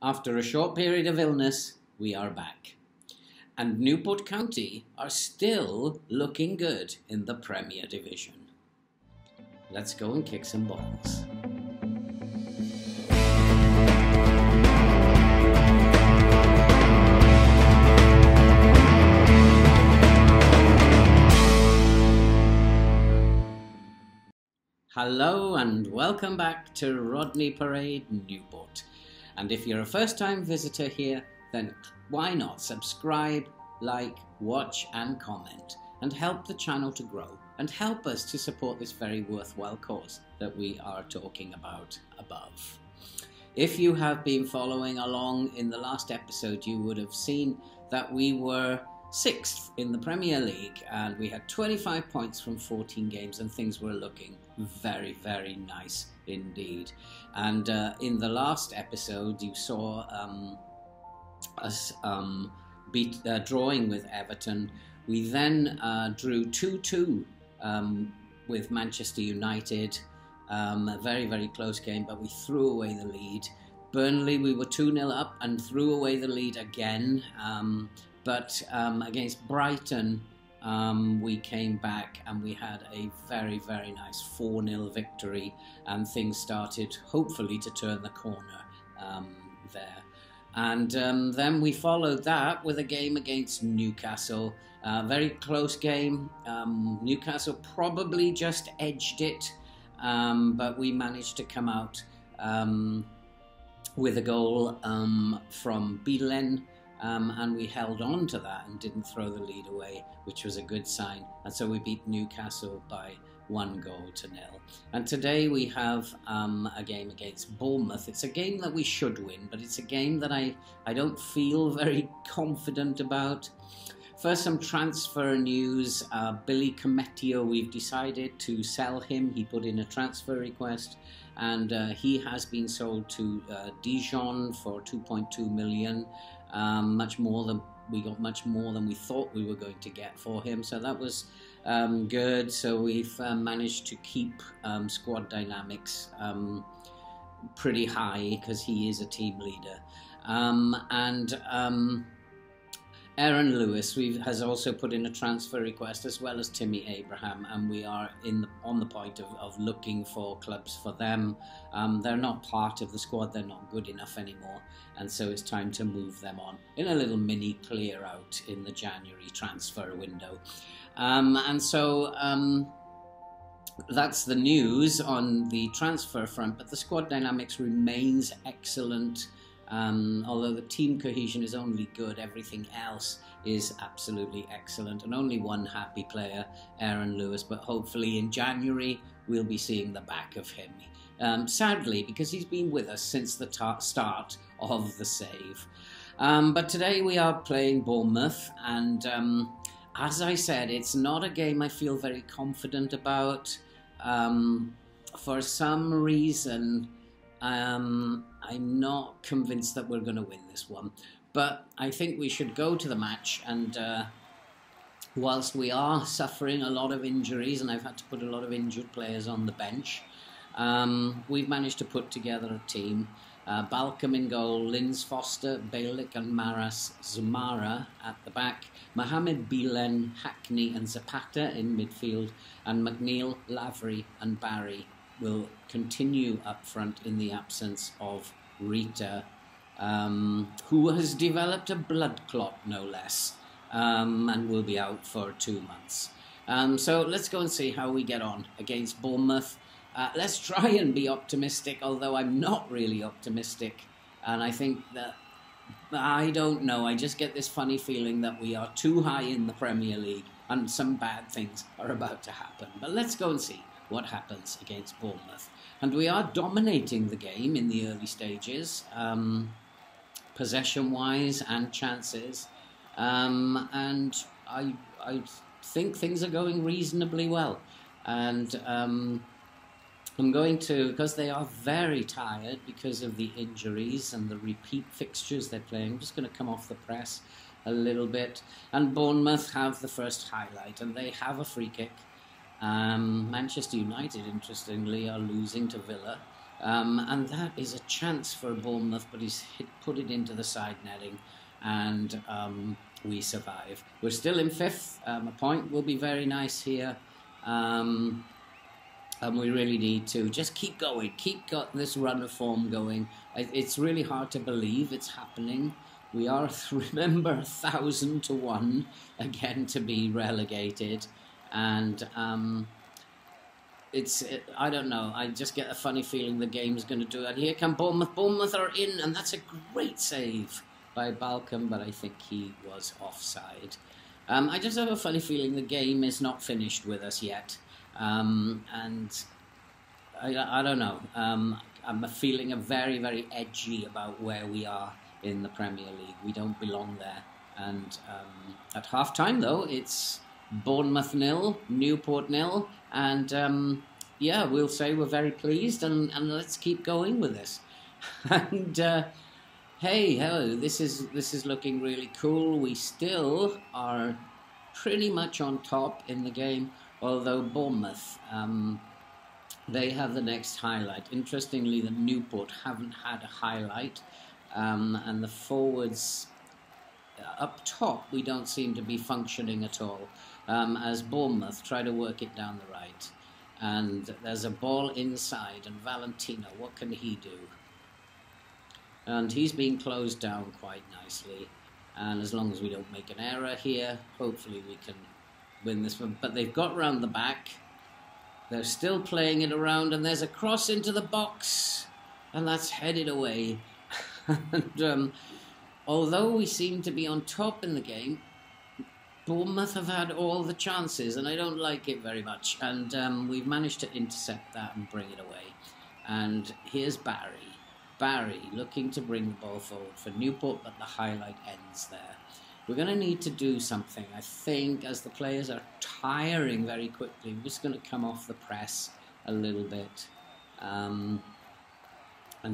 After a short period of illness, we are back. And Newport County are still looking good in the Premier Division. Let's go and kick some balls. Hello and welcome back to Rodney Parade, Newport. And if you're a first-time visitor here, then why not subscribe, like, watch and comment and help the channel to grow and help us to support this very worthwhile cause that we are talking about above. If you have been following along in the last episode, you would have seen that we were 6th in the Premier League and we had 25 points from 14 games and things were looking very, very nice indeed. And in the last episode you saw us drawing with Everton. We then drew 2-2 with Manchester United. A very, very close game, but we threw away the lead. Burnley, we were 2-0 up and threw away the lead again. But against Brighton, we came back and we had a very, very nice 4-0 victory, and things started hopefully to turn the corner there. And then we followed that with a game against Newcastle. Very close game. Newcastle probably just edged it, but we managed to come out with a goal from Bielen. And we held on to that and didn't throw the lead away, which was a good sign. And so we beat Newcastle by 1-0. And today we have a game against Bournemouth. It's a game that we should win, but it's a game that I don't feel very confident about. First, some transfer news. Billy Cometio, we've decided to sell him. He put in a transfer request, and he has been sold to Dijon for 2.2 million. We got much more than we thought we were going to get for him, so that was good. So we've managed to keep squad dynamics pretty high because he is a team leader. Aaron Lewis has also put in a transfer request, as well as Timmy Abraham, and we are on the point of looking for clubs for them. They're not part of the squad, they're not good enough anymore, and so it's time to move them on in a little mini clear out in the January transfer window. That's the news on the transfer front, but the squad dynamics remains excellent. Although the team cohesion is only good, everything else is absolutely excellent. And only one happy player, Aaron Lewis, but hopefully in January we'll be seeing the back of him. Sadly, because he's been with us since the start of the save. But today we are playing Bournemouth, and as I said, it's not a game I feel very confident about. For some reason, I'm not convinced that we're going to win this one, but I think we should go to the match. And whilst we are suffering a lot of injuries, and I've had to put a lot of injured players on the bench, we've managed to put together a team. Balcom in goal, Linz Foster, Balick and Maras Zumara at the back, Mohamed Bielen, Hackney and Zapata in midfield, and McNeil, Lavery and Barry will continue up front in the absence of Rita, who has developed a blood clot, no less, and will be out for 2 months. So let's go and see how we get on against Bournemouth. Let's try and be optimistic, although I'm not really optimistic. And I think that, I don't know, I just get this funny feeling that we are too high in the Premier League and some bad things are about to happen. But let's go and see what happens against Bournemouth. And we are dominating the game in the early stages, possession-wise and chances. And I think things are going reasonably well. And I'm going to, because they are very tired because of the injuries and the repeat fixtures they're playing, I'm just going to come off the press a little bit. And Bournemouth have the first highlight, and they have a free kick. Manchester United, interestingly, are losing to Villa. And that is a chance for Bournemouth, but he's put it into the side netting, and we survive. We're still in 5th. A point will be very nice here. And we really need to just keep going, got this run of form going. It's really hard to believe it's happening. We are, remember, 1,000 to 1 again to be relegated, and I don't know, I just get a funny feeling the game's going to do it. Here come Bournemouth. Bournemouth are in, and that's a great save by Balcom, but I think he was offside. I just have a funny feeling the game is not finished with us yet. And I don't know. I'm feeling very, very edgy about where we are in the Premier League. We don't belong there. And at half-time, though, it's Bournemouth 0, Newport 0, and yeah, we'll say we're very pleased, and let's keep going with this. And hey, hello, this is looking really cool. We still are pretty much on top in the game, although Bournemouth, they have the next highlight. Interestingly, the Newport haven't had a highlight, and the forwards up top, we don't seem to be functioning at all, as Bournemouth try to work it down the right. And there's a ball inside, and Valentino, what can he do? And he's being closed down quite nicely. And as long as we don't make an error here, hopefully we can win this one. But they've got round the back. They're still playing it around, and there's a cross into the box, and that's headed away. And although we seem to be on top in the game, Bournemouth have had all the chances, and I don't like it very much. And we've managed to intercept that and bring it away. And here's Barry. Barry looking to bring the ball forward for Newport, but the highlight ends there. We're going to need to do something, I think, as the players are tiring very quickly. We're just going to come off the press a little bit and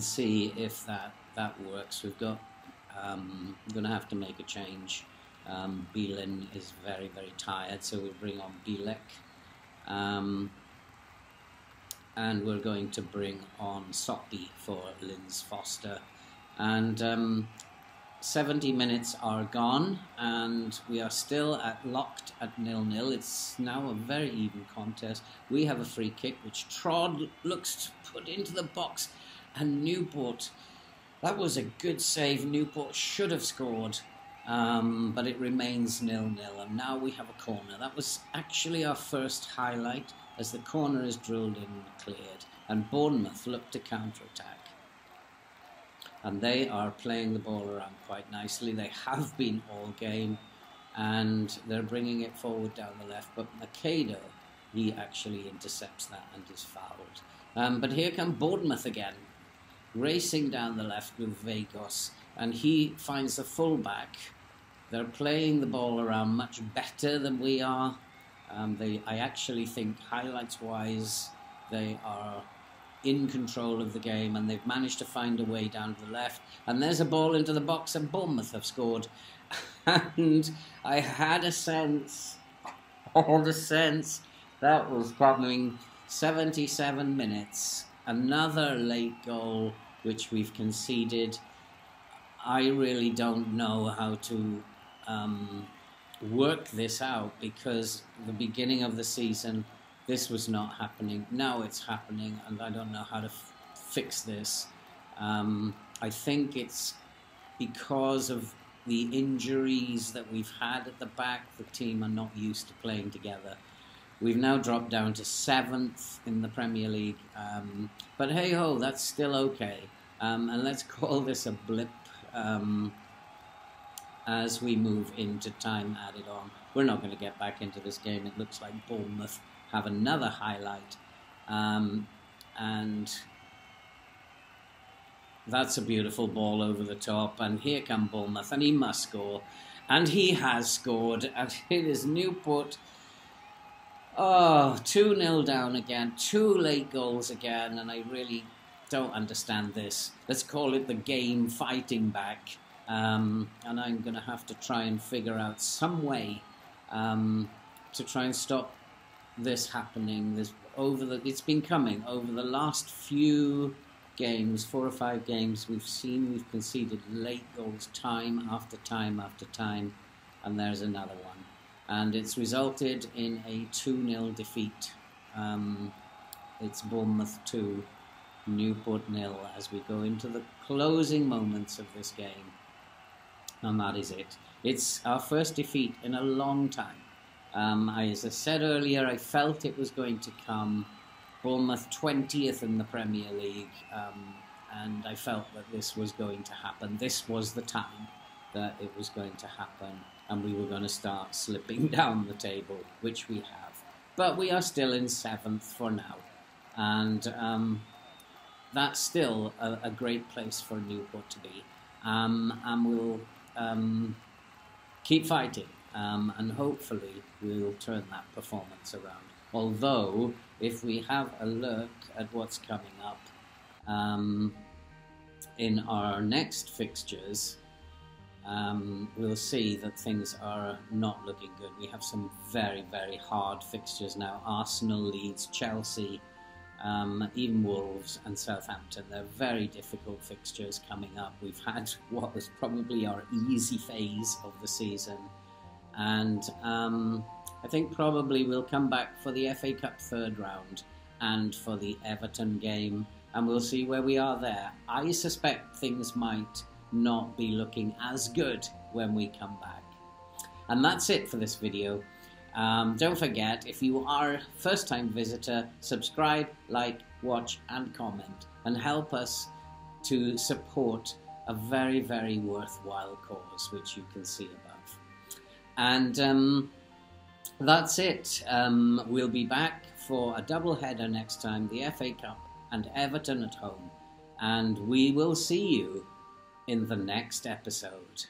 see if that works. We've got, we're going to have to make a change. Beelin is very, very tired, so we'll bring on Bielek. And we're going to bring on Soppy for Linz Foster. And 70 minutes are gone, and we are still locked at 0-0. It's now a very even contest. We have a free kick, which Trod looks to put into the box. And Newport, that was a good save. Newport should have scored, but it remains 0-0. And now we have a corner. That was actually our first highlight, as the corner is drilled in and cleared. And Bournemouth look to counter-attack. And they are playing the ball around quite nicely. They have been all game, and they're bringing it forward down the left. But Macedo, he actually intercepts that and is fouled. But here come Bournemouth again, racing down the left with Vagos, and he finds the fullback. They're playing the ball around much better than we are. I actually think, highlights-wise, they are in control of the game, and they've managed to find a way down to the left. And there's a ball into the box, and Bournemouth have scored. And I had a sense, that was coming. 77 minutes, another late goal, which we've conceded. I really don't know how to work this out, because the beginning of the season, this was not happening. Now it's happening, and I don't know how to fix this. I think it's because of the injuries that we've had at the back. The team are not used to playing together. We've now dropped down to 7th in the Premier League. But hey-ho, that's still okay. And let's call this a blip as we move into time added on. We're not going to get back into this game. It looks like Bournemouth have another highlight, and that's a beautiful ball over the top, and here come Bournemouth, and he must score, and he has scored, and it is Newport. 2-0 down again, 2 late goals again, and I really don't understand this. Let's call it the game fighting back, and I'm going to have to try and figure out some way to try and stop this happening. It's been coming over the last few games, 4 or 5 games, we've conceded late goals time after time after time, and there's another one. And it's resulted in a 2-0 defeat. It's Bournemouth 2, Newport 0 as we go into the closing moments of this game. And that is it. It's our first defeat in a long time. As I said earlier, I felt it was going to come. Bournemouth 20th in the Premier League, and I felt that this was going to happen. This was the time that it was going to happen, and we were going to start slipping down the table, which we have. But we are still in 7th for now, and that's still a great place for Newport to be. And we'll keep fighting, and hopefully we'll turn that performance around. Although, if we have a look at what's coming up in our next fixtures, we'll see that things are not looking good. We have some very, very hard fixtures now. Arsenal, Leeds, Chelsea, even Wolves and Southampton. They're very difficult fixtures coming up. We've had what was probably our easy phase of the season. And I think probably we'll come back for the FA Cup 3rd round and for the Everton game, and we'll see where we are there. I suspect things might not be looking as good when we come back. And that's it for this video. Don't forget, if you are a first-time visitor, subscribe, like, watch and comment, and help us to support a very, very worthwhile cause, which you can see above. And that's it. We'll be back for a double-header next time, the FA Cup and Everton at home. And we will see you in the next episode.